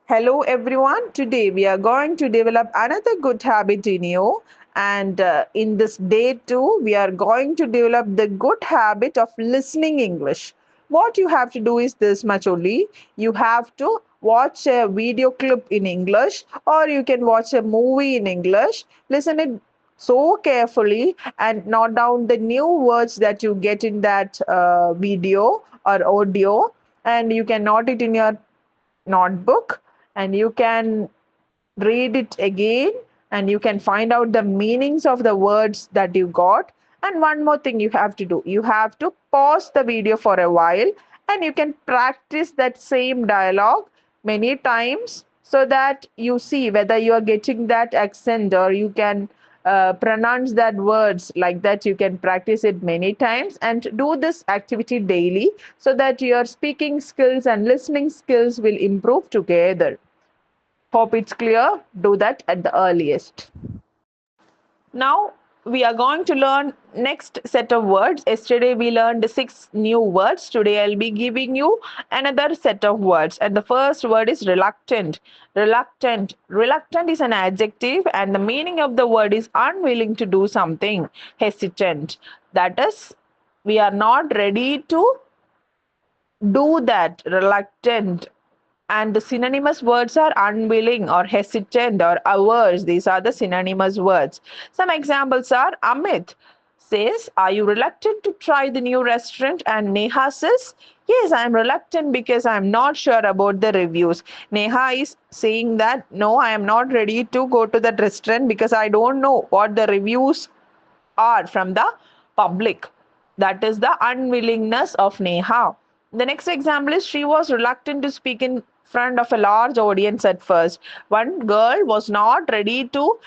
Hello everyone. Today we are going to develop another good habit in you. And in this day two, we are going to develop the good habit of listening English. What you have to do is this much only. You have to watch a video clip in English, or you can watch a movie in English. Listen it so carefully and note down the new words that you get in that video or audio, and you can note it in your notebook, and you can read it again, and you can find out the meanings of the words that you got. And one more thing you have to do, you have to pause the video for a while, and you can practice that same dialogue many times so that you see whether you are getting that accent, or you can pronounce that words like that. You can practice it many times and do this activity daily so that your speaking skills and listening skills will improve together. Hope it's clear. Do that at the earliest. Now we are going to learn next set of words. Yesterday we learned 6 new words. Today I'll be giving you another set of words. And the first word is reluctant. Reluctant. Reluctant is an adjective, and the meaning of the word is unwilling to do something. Hesitant. That is, we are not ready to do that. Reluctant. And the synonymous words are unwilling or hesitant or averse. These are the synonymous words. Some examples are Amit says, "Are you reluctant to try the new restaurant?" And Neha says, "Yes, I'm reluctant because I'm not sure about the reviews." Neha is saying that, "No, I am not ready to go to that restaurant because I don't know what the reviews are from the public." That is the unwillingness of Neha. The next example is, she was reluctant to speak in front of a large audience at first. One girl was not ready to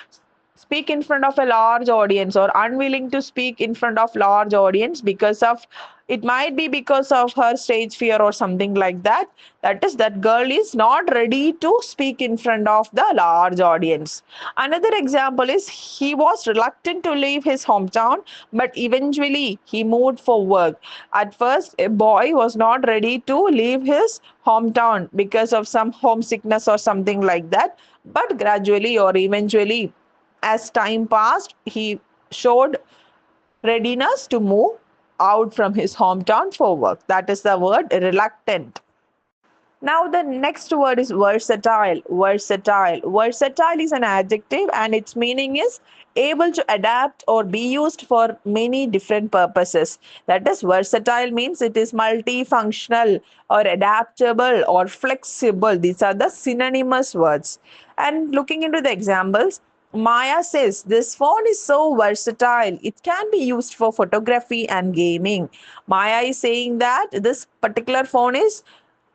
speak in front of a large audience, or unwilling to speak in front of large audience because of, it might be because of her stage fear or something like that. That is, that girl is not ready to speak in front of the large audience. Another example is, he was reluctant to leave his hometown, but eventually he moved for work. At first, a boy was not ready to leave his hometown because of some homesickness or something like that, but gradually or eventually, as time passed, he showed readiness to move out from his hometown for work. That is the word reluctant. Now, the next word is versatile. Versatile. Versatile is an adjective, and its meaning is able to adapt or be used for many different purposes. That is, versatile means it is multifunctional or adaptable or flexible. These are the synonymous words. And looking into the examples, Maya says, "This phone is so versatile. It can be used for photography and gaming." Maya is saying that this particular phone is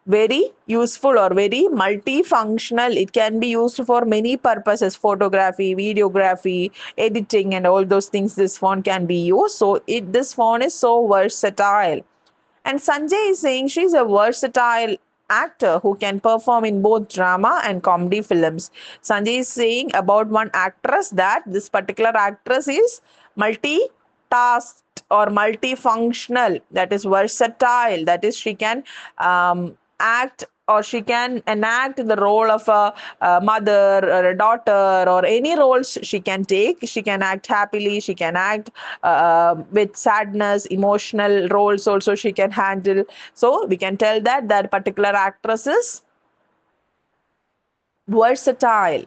very useful or very multifunctional. It can be used for many purposes: photography, videography, editing, and all those things. This phone can be used. So this phone is so versatile. And Sanjay is saying she's a versatile actor who can perform in both drama and comedy films. Sanjay is saying about one actress that this particular actress is multitasked or multifunctional. That is versatile. That is, she can act, or she can enact the role of a mother or a daughter, or any roles she can take. She can act happily, she can act with sadness, emotional roles also she can handle. So we can tell that that particular actress is versatile.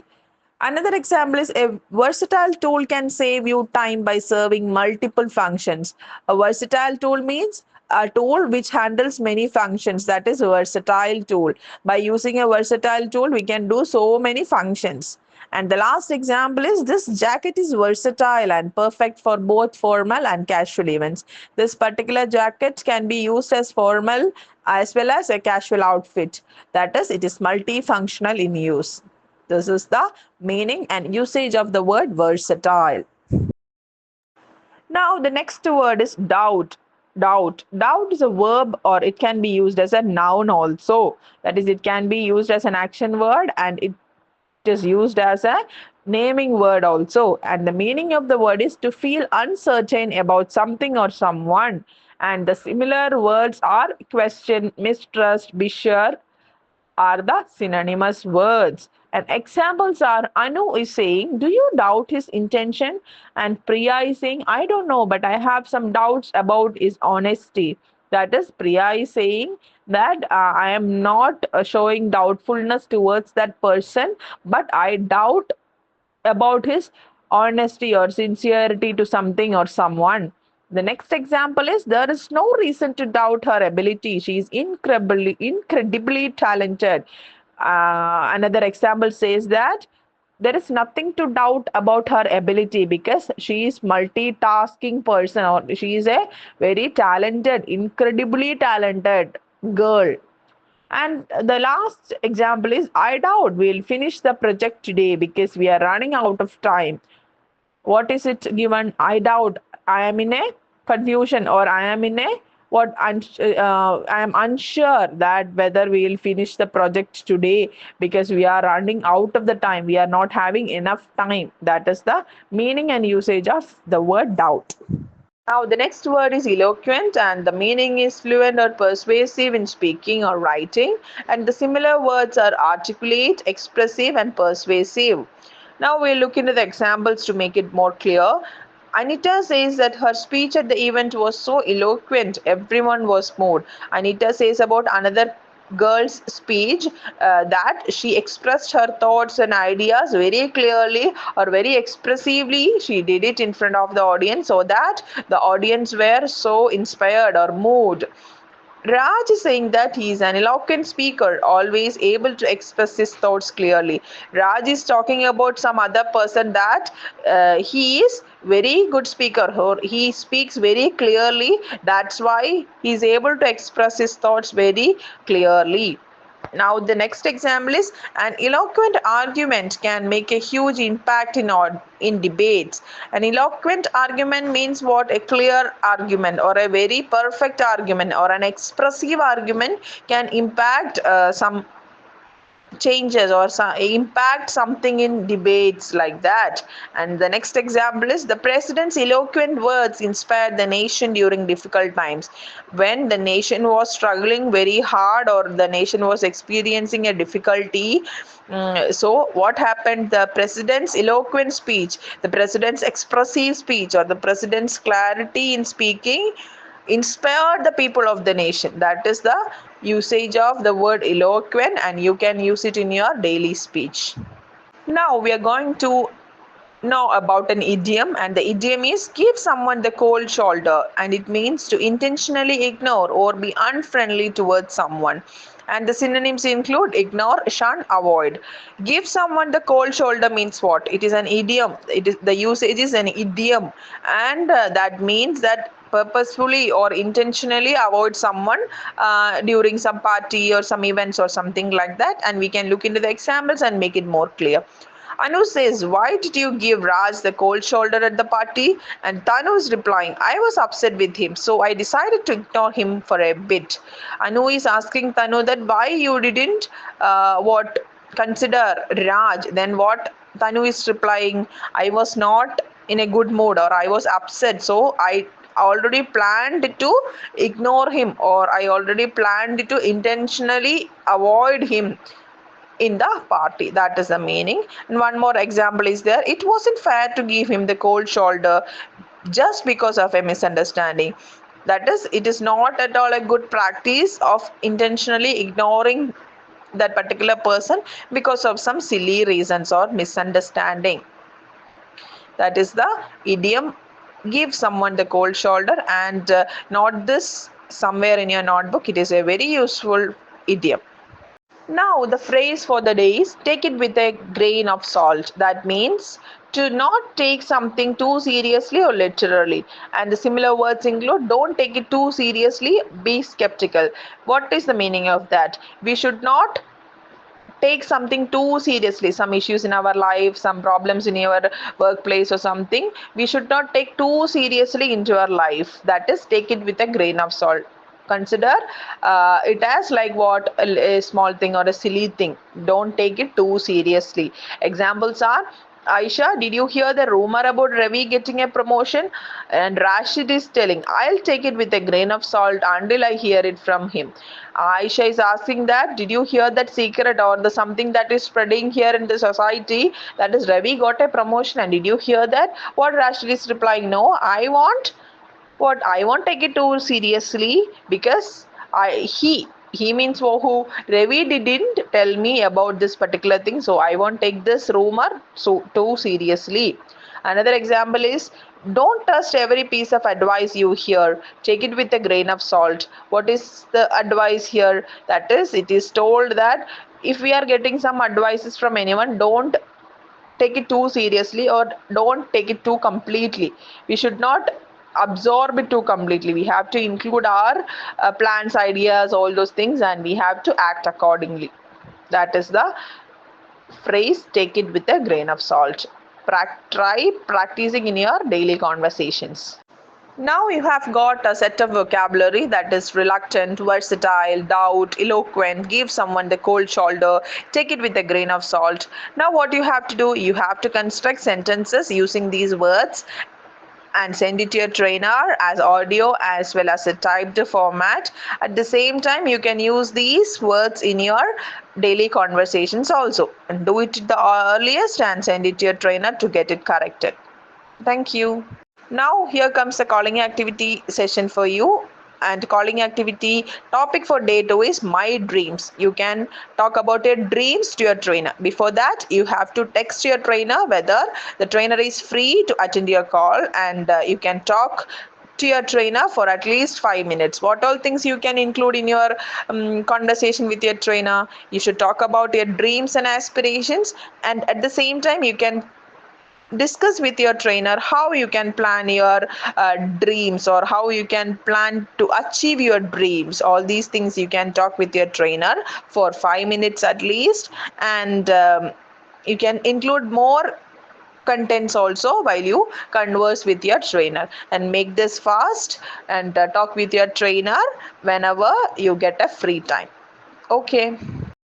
Another example is, a versatile tool can save you time by serving multiple functions. A versatile tool means a tool which handles many functions. That is a versatile tool. By using a versatile tool, we can do so many functions. And the last example is, this jacket is versatile and perfect for both formal and casual events. This particular jacket can be used as formal as well as a casual outfit. That is, it is multifunctional in use. This is the meaning and usage of the word versatile. Now, the next word is doubt. Doubt. Doubt is a verb, or it can be used as a noun also. That is, it can be used as an action word, and it is used as a naming word also. And the meaning of the word is to feel uncertain about something or someone. And the similar words are question, mistrust, be sure, are the synonymous words. And examples are Anu is saying, do you doubt his intention? And Priya is saying, I don't know, but I have some doubts about his honesty. That is, Priya is saying that I am not showing doubtfulness towards that person, but I doubt about his honesty or sincerity to something or someone. The next example is there is no reason to doubt her ability. She is incredibly talented. Another example says that there is nothing to doubt about her ability because she is multitasking person or she is a very talented, incredibly talented girl. And the last example is I doubt we'll finish the project today because we are running out of time. What is it given? I doubt. I am in a confusion or I am in a I am unsure that whether we will finish the project today because we are running out of the time. We are not having enough time. That is the meaning and usage of the word doubt. Now, the next word is eloquent, and the meaning is fluent or persuasive in speaking or writing. And the similar words are articulate, expressive, and persuasive. Now, we'll look into the examples to make it more clear. Anita says that her speech at the event was so eloquent, everyone was moved. Anita says about another girl's speech that she expressed her thoughts and ideas very clearly or very expressively. She did it in front of the audience so that the audience were so inspired or moved. Raj is saying that he is an eloquent speaker, always able to express his thoughts clearly. Raj is talking about some other person that he is very good speaker. He speaks very clearly. That's why he is able to express his thoughts very clearly. Now, the next example is an eloquent argument can make a huge impact in debates. An eloquent argument means what? A clear argument or a very perfect argument or an expressive argument can impact some changes or impact something in debates like that. And the next example is the president's eloquent words inspired the nation during difficult times. When the nation was struggling very hard or the nation was experiencing a difficulty, so what happened? The president's eloquent speech, the president's expressive speech, or the president's clarity in speaking inspired the people of the nation. That is the usage of the word eloquent, and you can use it in your daily speech. Now we are going to know about an idiom, and the idiom is give someone the cold shoulder, and it means to intentionally ignore or be unfriendly towards someone. And the synonyms include ignore, shun, avoid. Give someone the cold shoulder means what? It is an idiom. It is the usage is an idiom, and that means that purposefully or intentionally avoid someone during some party or some events or something like that. And we can look into the examples and make it more clear. Anu says, why did you give Raj the cold shoulder at the party? And Tanu is replying, I was upset with him, so I decided to ignore him for a bit. Anu is asking Tanu that why you didn't what consider Raj. Then what Tanu is replying, I was not in a good mood or I was upset, so I already planned to ignore him or I already planned to intentionally avoid him in the party. That is the meaning. And one more example is there. It wasn't fair to give him the cold shoulder just because of a misunderstanding. That is, it is not at all a good practice of intentionally ignoring that particular person because of some silly reasons or misunderstanding. That is the idiom give someone the cold shoulder, and note this somewhere in your notebook. It is a very useful idiom. Now, the phrase for the day is take it with a grain of salt. That means to not take something too seriously or literally. And the similar words include don't take it too seriously, be skeptical. What is the meaning of that? We should not take something too seriously, some issues in our life, some problems in your workplace or something. We should not take too seriously into our life. That is, take it with a grain of salt. Consider it as like what a small thing or a silly thing. Don't take it too seriously. Examples are Aisha, did you hear the rumor about Ravi getting a promotion? And Rashid is telling, I'll take it with a grain of salt until I hear it from him. Aisha is asking that, did you hear that secret or the something that is spreading here in the society? That is Ravi got a promotion and did you hear that? What Rashid is replying, no, I won't take it too seriously because he means who Ravi didn't tell me about this particular thing, so I won't take this rumor so too seriously. Another example is, don't trust every piece of advice you hear. Take it with a grain of salt. What is the advice here? That is, it is told that if we are getting some advices from anyone, don't take it too seriously or don't take it too completely. We should not absorb it too completely. We have to include our plans, ideas, all those things, and we have to act accordingly. That is the phrase, take it with a grain of salt. Try practicing in your daily conversations. Now you have got a set of vocabulary that is reluctant, versatile, doubt, eloquent, give someone the cold shoulder, take it with a grain of salt. Now what you have to do, you have to construct sentences using these words and send it to your trainer as audio as well as a typed format. At the same time, you can use these words in your daily conversations also. And do it the earliest and send it to your trainer to get it corrected. Thank you. Now here comes the calling activity session for you. And calling activity topic for day 2 is my dreams. You can talk about your dreams to your trainer. Before that, you have to text your trainer whether the trainer is free to attend your call, and you can talk to your trainer for at least 5 minutes. What all things you can include in your conversation with your trainer? You should talk about your dreams and aspirations, and at the same time you can discuss with your trainer how you can plan your dreams or how you can plan to achieve your dreams. All these things you can talk with your trainer for 5 minutes at least, and you can include more contents also while you converse with your trainer, and make this fast and talk with your trainer whenever you get a free time. Okay.